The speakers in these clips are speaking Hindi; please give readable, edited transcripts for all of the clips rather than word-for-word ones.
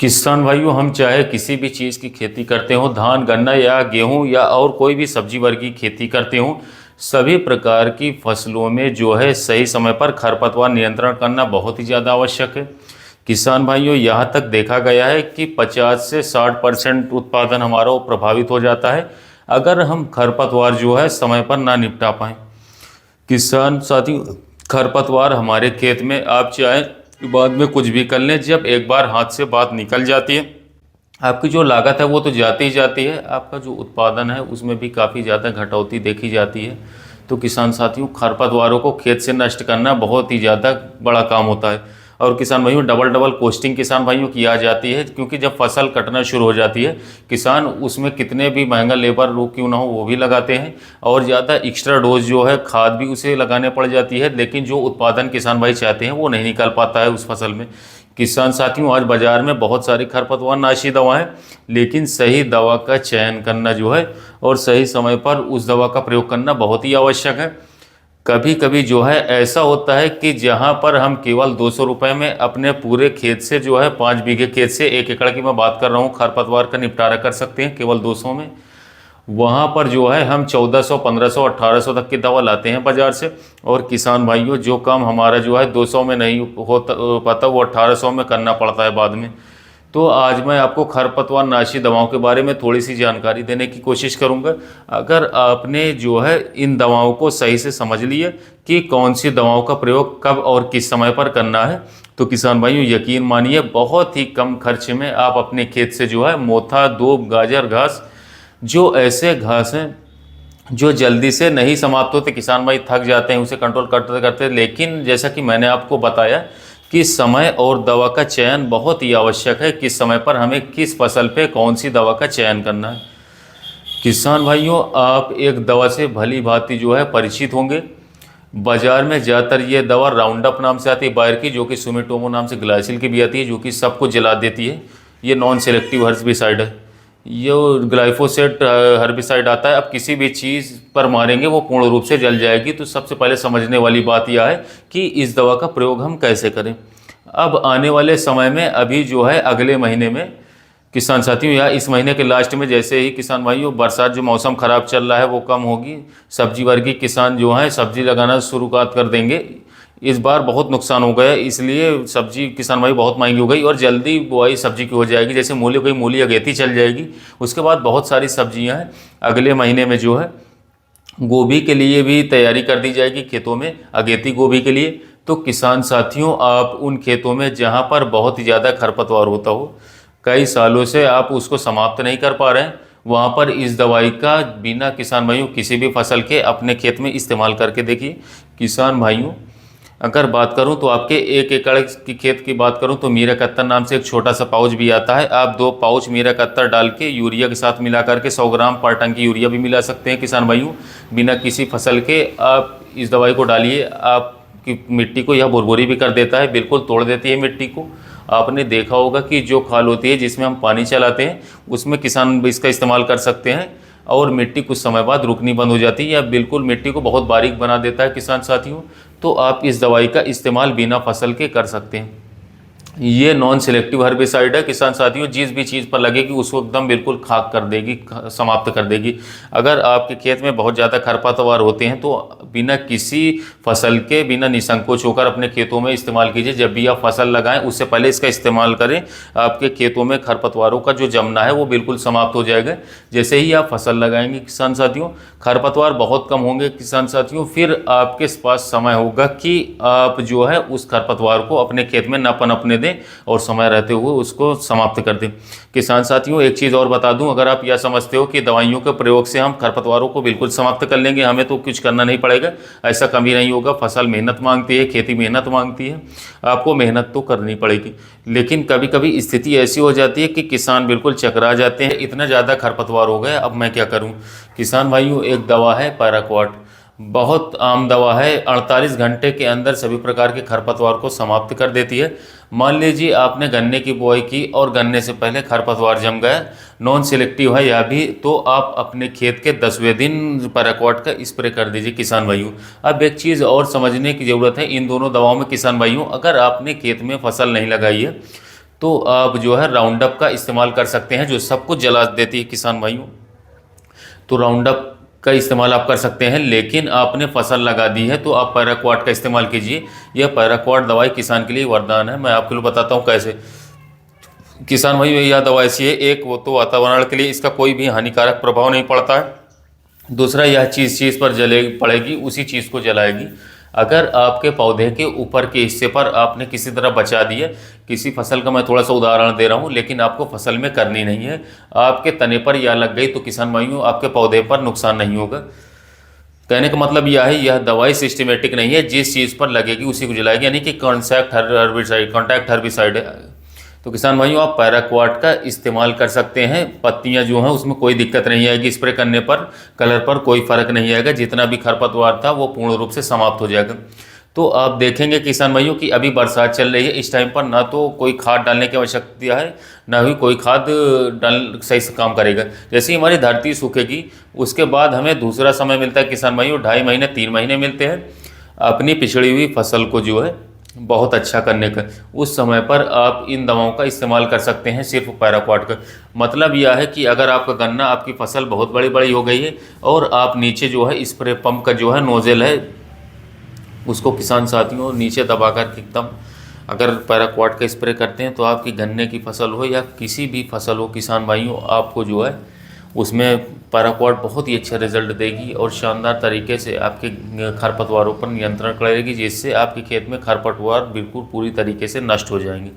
किसान भाइयों, हम चाहे किसी भी चीज़ की खेती करते हो, धान गन्ना या गेहूं या और कोई भी सब्जी वर्ग की खेती करते हो, सभी प्रकार की फसलों में जो है सही समय पर खरपतवार नियंत्रण करना बहुत ही ज़्यादा आवश्यक है। किसान भाइयों, यहाँ तक देखा गया है कि 50 से 60% उत्पादन हमारा वो प्रभावित हो जाता है अगर हम खरपतवार जो है समय पर ना निपटा पाएँ। किसान साथियों, खरपतवार हमारे खेत में आप चाहे बाद में कुछ भी कर लें, जब एक बार हाथ से बात निकल जाती है आपकी जो लागत है वो तो जाती ही जाती है, आपका जो उत्पादन है उसमें भी काफ़ी ज़्यादा घटौती देखी जाती है। तो किसान साथियों, खरपतवारों को खेत से नष्ट करना बहुत ही ज़्यादा बड़ा काम होता है। और किसान भाइयों, डबल डबल कॉस्टिंग किसान भाइयों की आ जाती है, क्योंकि जब फसल कटना शुरू हो जाती है किसान उसमें कितने भी महंगा लेबर लोग क्यों ना हो वो भी लगाते हैं, और ज़्यादा एक्स्ट्रा डोज जो है खाद भी उसे लगाने पड़ जाती है, लेकिन जो उत्पादन किसान भाई चाहते हैं वो नहीं निकल पाता है उस फसल में। किसान साथियों, आज बाज़ार में बहुत सारी खरपतवार नाशी दवाएं, लेकिन सही दवा का चयन करना जो है और सही समय पर उस दवा का प्रयोग करना बहुत ही आवश्यक है। कभी कभी जो है ऐसा होता है कि जहां पर हम केवल 200 रुपये में अपने पूरे खेत से जो है 5 बीघे खेत से 1 एकड़ की मैं बात कर रहा हूँ खरपतवार का निपटारा कर सकते हैं केवल 200 में। वहाँ पर जो है हम 1400 1500 1800 तक की दवा लाते हैं बाज़ार से। और किसान भाइयों, जो काम हमारा जो है 200 में नहीं होता पाता वो 1800 में करना पड़ता है बाद में। तो आज मैं आपको खरपतवार नाशी दवाओं के बारे में थोड़ी सी जानकारी देने की कोशिश करूंगा। अगर आपने जो है इन दवाओं को सही से समझ लिया कि कौन सी दवाओं का प्रयोग कब और किस समय पर करना है, तो किसान भाइयों यकीन मानिए बहुत ही कम खर्च में आप अपने खेत से जो है मोथा, दूब, गाजर घास, जो ऐसे घास हैं जो जल्दी से नहीं समाप्त होते, किसान भाई थक जाते हैं उसे कंट्रोल करते करते, लेकिन जैसा कि मैंने आपको बताया कि समय और दवा का चयन बहुत ही आवश्यक है, किस समय पर हमें किस फसल पे कौन सी दवा का चयन करना है। किसान भाइयों, आप एक दवा से भली भांति जो है परिचित होंगे। बाजार में ज़्यादातर ये दवा राउंडअप नाम से आती है बायर की, जो कि सुमिटोमो नाम से ग्लाइसिल की भी आती है, जो कि सबको जला देती है। ये नॉन सेलेक्टिव हर्बिसाइड है। ये ग्लाइफोसेट हर्बिसाइड आता है, अब किसी भी चीज़ पर मारेंगे वो पूर्ण रूप से जल जाएगी। तो सबसे पहले समझने वाली बात यह है कि इस दवा का प्रयोग हम कैसे करें। अब आने वाले समय में अभी जो है अगले महीने में किसान साथियों, या इस महीने के लास्ट में जैसे ही किसान भाइयों बरसात जो मौसम ख़राब चल रहा है वो कम होगी, सब्जी वर्गीय किसान जो हैं सब्जी लगाना शुरुआत कर देंगे। इस बार बहुत नुकसान हो गया, इसलिए सब्जी किसान भाई बहुत महंगी हो गई और जल्दी बुआई सब्जी की हो जाएगी। जैसे मूली गई, मूली अगेती चल जाएगी। उसके बाद बहुत सारी सब्जियां हैं अगले महीने में जो है गोभी के लिए भी तैयारी कर दी जाएगी खेतों में, अगेती गोभी के लिए। तो किसान साथियों, आप उन खेतों में जहाँ पर बहुत ही ज़्यादा खरपतवार होता हो, कई सालों से आप उसको समाप्त नहीं कर पा रहे हैं, वहाँ पर इस दवाई का बिना किसान भाइयों किसी भी फसल के अपने खेत में इस्तेमाल करके देखिए। किसान भाइयों, अगर बात करूं तो आपके 1 एकड़ की खेत की बात करूं तो मीरा कत्तर नाम से एक छोटा सा पाउच भी आता है। आप 2 पाउच मीरा कत्तर डाल के यूरिया के साथ मिला करके 100 ग्राम पर टन की यूरिया भी मिला सकते हैं किसान भाइयों। बिना किसी फसल के आप इस दवाई को डालिए, आपकी मिट्टी को यह भुरभुरी भी कर देता है, बिल्कुल तोड़ देती है मिट्टी को। आपने देखा होगा कि जो खाल होती है जिसमें हम पानी चलाते हैं उसमें किसान इसका इस्तेमाल कर सकते हैं, और मिट्टी कुछ समय बाद रुकनी बंद हो जाती है या बिल्कुल मिट्टी को बहुत बारीक बना देता है किसान साथियों। तो आप इस दवाई का इस्तेमाल बिना फसल के कर सकते हैं। ये नॉन सिलेक्टिव हर्बिसाइड है किसान साथियों, जिस भी चीज़ पर लगेगी उसको एकदम बिल्कुल खाक कर देगी, समाप्त कर देगी। अगर आपके खेत में बहुत ज़्यादा खरपतवार होते हैं तो बिना किसी फसल के, बिना निसंकोच होकर अपने खेतों में इस्तेमाल कीजिए। जब भी आप फसल लगाएं उससे पहले इसका इस्तेमाल करें, आपके खेतों में खरपतवारों का जो जमना है वो बिल्कुल समाप्त हो जाएगा। जैसे ही आप फसल लगाएंगे किसान साथियों, खरपतवार बहुत कम होंगे किसान साथियों, फिर आपके पास समय होगा कि आप जो है उस खरपतवार को अपने खेत में न पनपने दें और समय रहते हुए उसको समाप्त कर दें। किसान साथियों, एक चीज़ और बता दूं, अगर आप यह समझते हो कि दवाइयों के प्रयोग से हम खरपतवारों को बिल्कुल समाप्त कर लेंगे, हमें तो कुछ करना नहीं पड़ेगा, ऐसा कभी नहीं होगा। फसल मेहनत मांगती है, खेती मेहनत मांगती है, आपको मेहनत तो करनी पड़ेगी। लेकिन कभी कभी स्थिति ऐसी हो जाती है कि किसान बिल्कुल चकरा जाते हैं, इतना ज़्यादा खरपतवार हो गए, अब मैं क्या करूँ। किसान भाइयों, एक दवा है पैराक्वाट, बहुत आम दवा है, 48 घंटे के अंदर सभी प्रकार के खरपतवार को समाप्त कर देती है। मान लीजिए आपने गन्ने की बुआई की और गन्ने से पहले खरपतवार जम गया, नॉन सिलेक्टिव है यह भी, तो आप अपने खेत के 10वें दिन पैराक्वाट का स्प्रे कर दीजिए किसान भाइयों। अब एक चीज़ और समझने की ज़रूरत है इन दोनों दवाओं में किसान भाइयों, अगर आपने खेत में फसल नहीं लगाई है तो आप जो है राउंडअप का इस्तेमाल कर सकते हैं, जो सब कुछ जला देती है किसान भाइयों। तो राउंडअप का इस्तेमाल आप कर सकते हैं, लेकिन आपने फसल लगा दी है तो आप पैराक्वाट का इस्तेमाल कीजिए। यह पैराक्वाट दवाई किसान के लिए वरदान है। मैं आपको बताता हूँ कैसे। किसान भाइयों, यह दवा ऐसी है, एक वो तो वातावरण के लिए इसका कोई भी हानिकारक प्रभाव नहीं पड़ता है। दूसरा, यह चीज़ पर जले पड़ेगी, उसी चीज़ को जलाएगी। अगर आपके पौधे के ऊपर के हिस्से पर आपने किसी तरह बचा दिया, किसी फसल का मैं थोड़ा सा उदाहरण दे रहा हूँ, लेकिन आपको फसल में करनी नहीं है, आपके तने पर या लग गई तो किसान भाइयों आपके पौधे पर नुकसान नहीं होगा। कहने का मतलब यह है, यह दवाई सिस्टमेटिक नहीं है, जिस चीज़ पर लगेगी उसी को जलाएगी, यानी कि कॉन्टैक्ट हर्बिसाइड है। तो किसान भाइयों, आप पैराक्वाट का इस्तेमाल कर सकते हैं। पत्तियां जो हैं उसमें कोई दिक्कत नहीं आएगी, स्प्रे करने पर कलर पर कोई फर्क नहीं आएगा, जितना भी खरपतवार था वो पूर्ण रूप से समाप्त हो जाएगा। तो आप देखेंगे किसान भाइयों कि अभी बरसात चल रही है, इस टाइम पर ना तो कोई खाद डालने की आवश्यकता है, ना ही कोई खाद सही से काम करेगा। जैसे ही हमारी धरती सूखेगी उसके बाद हमें दूसरा समय मिलता है किसान भाइयों, 2.5 महीने 3 महीने मिलते हैं अपनी पिछड़ी हुई फसल को जो है बहुत अच्छा करने का। उस समय पर आप इन दवाओं का इस्तेमाल कर सकते हैं, सिर्फ पैराक्वाट का। मतलब यह है कि अगर आपका गन्ना, आपकी फसल बहुत बड़ी बड़ी हो गई है और आप नीचे जो है स्प्रे पंप का जो है नोजल है उसको किसान साथियों नीचे दबा कर एकदम अगर पैराक्वाट का स्प्रे करते हैं, तो आपकी गन्ने की फसल हो या किसी भी फसल हो किसान भाइयों, आपको जो है उसमें पैराक्वाट बहुत ही अच्छा रिजल्ट देगी और शानदार तरीके से आपके खरपतवारों पर नियंत्रण करेगी, जिससे आपके खेत में खरपतवार बिल्कुल पूरी तरीके से नष्ट हो जाएंगे।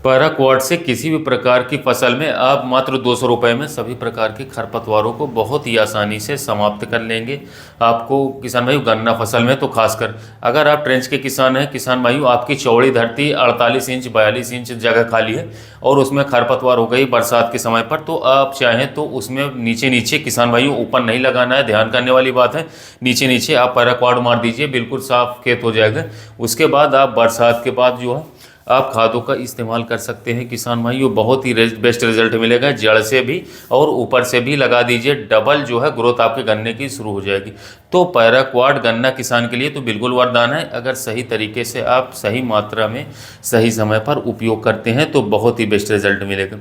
पैराक्वाट से किसी भी प्रकार की फसल में आप मात्र 200 रुपये में सभी प्रकार के खरपतवारों को बहुत ही आसानी से समाप्त कर लेंगे। आपको किसान भाइयों, गन्ना फसल में तो खासकर, अगर आप ट्रेंच के किसान हैं किसान भाइयों, आपकी चौड़ी धरती 48 इंच 42 इंच जगह खाली है और उसमें खरपतवार हो गई बरसात के समय पर, तो आप चाहें तो उसमें नीचे नीचे किसान भाइयों, ऊपर नहीं लगाना है, ध्यान करने वाली बात है, नीचे नीचे आप पैराक्वाट मार दीजिए, बिल्कुल साफ खेत हो जाएगा। उसके बाद आप बरसात के बाद जो है आप खादों का इस्तेमाल कर सकते हैं किसान भाइयों, बहुत ही बेस्ट रिजल्ट मिलेगा। जड़ से भी और ऊपर से भी लगा दीजिए, डबल जो है ग्रोथ आपके गन्ने की शुरू हो जाएगी। तो पैराक्वाट गन्ना किसान के लिए तो बिल्कुल वरदान है। अगर सही तरीके से आप सही मात्रा में सही समय पर उपयोग करते हैं तो बहुत ही बेस्ट रिजल्ट मिलेगा।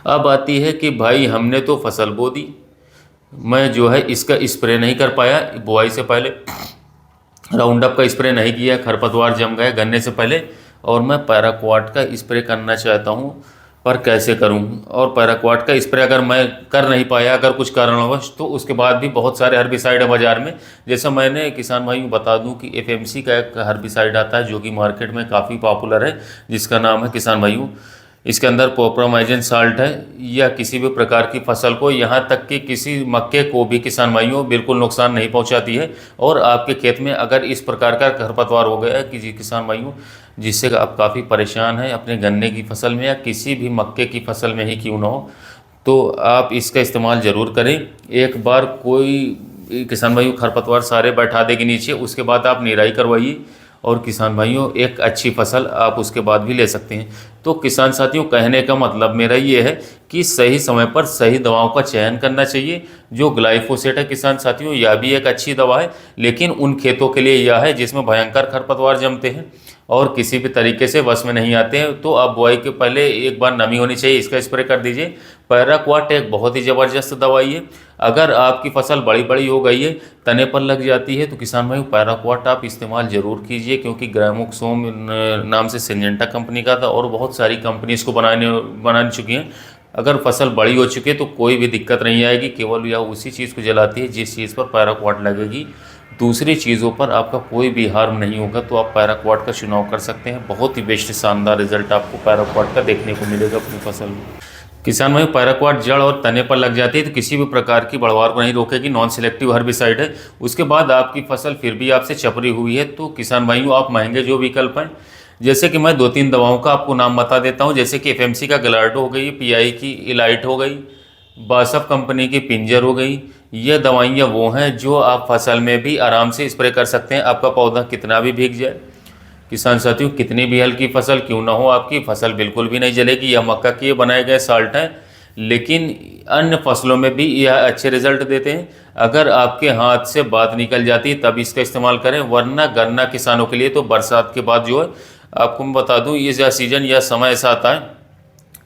अब आती है कि भाई हमने तो फसल बो दी, मैं जो है इसका स्प्रे नहीं कर पाया, बुआई से पहले राउंडअप का स्प्रे नहीं किया, खरपतवार जम गए गन्ने से पहले, और मैं पैराक्वाट का स्प्रे करना चाहता हूं, पर कैसे करूं? और पैराक्वाट का स्प्रे अगर मैं कर नहीं पाया, अगर कुछ कारणवश, तो उसके बाद भी बहुत सारे हर्बिसाइड है बाज़ार में। जैसा मैंने किसान भाइयों बता दूं कि एफएमसी का एक हर्बिसाइड आता है जो कि मार्केट में काफ़ी पॉपुलर है, जिसका नाम है किसान भाइयों, इसके अंदर प्रोप्रोमाइजन साल्ट है। या किसी भी प्रकार की फसल को, यहाँ तक कि किसी मक्के को भी किसान भाइयों बिल्कुल नुकसान नहीं पहुँचाती है। और आपके खेत में अगर इस प्रकार का खरपतवार हो गया है कि किसान भाइयों, जिससे आप काफ़ी परेशान हैं अपने गन्ने की फसल में या किसी भी मक्के की फसल में ही क्यों ना हो, तो आप इसका इस्तेमाल ज़रूर करें। एक बार कोई किसान भाइयों खरपतवार सारे बैठा देगी नीचे, उसके बाद आप निराई करवाइए और किसान भाइयों एक अच्छी फसल आप उसके बाद भी ले सकते हैं। तो किसान साथियों, कहने का मतलब मेरा ये है कि सही समय पर सही दवाओं का चयन करना चाहिए। जो ग्लाइफोसेट है किसान साथियों, यह भी एक अच्छी दवा है, लेकिन उन खेतों के लिए यह है जिसमें भयंकर खरपतवार जमते हैं और किसी भी तरीके से वश में नहीं आते हैं। तो आप बुआई के पहले एक बार नमी होनी चाहिए, इसका स्प्रे कर दीजिए। पैराक्वाट एक बहुत ही ज़बरदस्त दवाई है। अगर आपकी फसल बड़ी बड़ी हो गई है, तने पर लग जाती है, तो किसान भाई पैराक्वाट आप इस्तेमाल ज़रूर कीजिए, क्योंकि ग्रामोक्सोम नाम से सिंजेंटा कंपनी का था और बहुत सारी कंपनी इसको बना चुकी हैं। अगर फसल बड़ी हो चुकी है तो कोई भी दिक्कत नहीं आएगी, केवल यह उसी चीज़ को जलाती है जिस चीज़ पर पैराक्वाट लगेगी, दूसरी चीज़ों पर आपका कोई भी हार्म नहीं होगा। तो आप पैराक्वाट का चुनाव कर सकते हैं, बहुत ही बेस्ट शानदार रिजल्ट आपको पैराक्वाट का देखने को मिलेगा अपनी फसल में। किसान भाई, पैराक्वाट जड़ और तने पर लग जाती है तो किसी भी प्रकार की बढ़वार को नहीं रोकेगी, नॉन सिलेक्टिव हर्बिसाइड है। उसके बाद आपकी फसल फिर भी आपसे चपरी हुई है तो किसान भाइयों, आप महंगे जो विकल्प हैं, जैसे कि मैं 2-3 दवाओं का आपको नाम बता देता हूं, जैसे कि एफएमसी का गलार्डो हो गई, पीआई की इलाइट हो गई, बासफ कंपनी की पिंजर हो गई। ये दवाइयाँ वो हैं जो आप फसल में भी आराम से स्प्रे कर सकते हैं, आपका पौधा कितना भी भीग जाए। किसान साथियों, कितनी भी हल्की फसल क्यों ना हो, आपकी फसल बिल्कुल भी नहीं जलेगी। यह मक्का के बनाए गए साल्ट हैं, लेकिन अन्य फसलों में भी यह अच्छे रिजल्ट देते हैं। अगर आपके हाथ से बात निकल जाती है तब इसका इस्तेमाल करें, वरना गन्ना किसानों के लिए तो बरसात के बाद जो है आपको मैं बता दूं, ये सीज़न या समय ऐसा आता है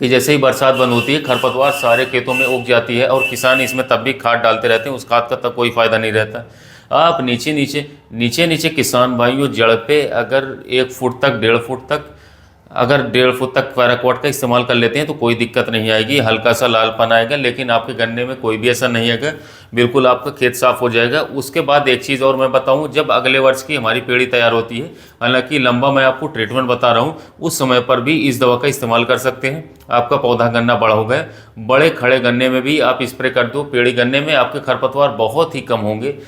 कि जैसे ही बरसात बंद होती है खरपतवार सारे खेतों में उग जाती है, और किसान इसमें तब भी खाद डालते रहते हैं, उस खाद का तब कोई फ़ायदा नहीं रहता। आप नीचे नीचे किसान भाइयों जड़ पे अगर 1 फुट तक 1.5 फुट तक, अगर 1.5 फुट तक पैराक्वाट का इस्तेमाल कर लेते हैं तो कोई दिक्कत नहीं आएगी, हल्का सा लालपन आएगा, लेकिन आपके गन्ने में कोई भी ऐसा नहीं आएगा, बिल्कुल आपका खेत साफ हो जाएगा। उसके बाद एक चीज़ और मैं बताऊं, जब अगले वर्ष की हमारी पेड़ी तैयार होती है, हालांकि लंबा मैं आपको ट्रीटमेंट बता रहा हूं, उस समय पर भी इस दवा का इस्तेमाल कर सकते हैं। आपका पौधा गन्ना बड़ा हो गया, बड़े खड़े गन्ने में भी आप स्प्रे कर दो, पेड़ी गन्ने में आपके खरपतवार बहुत ही कम होंगे।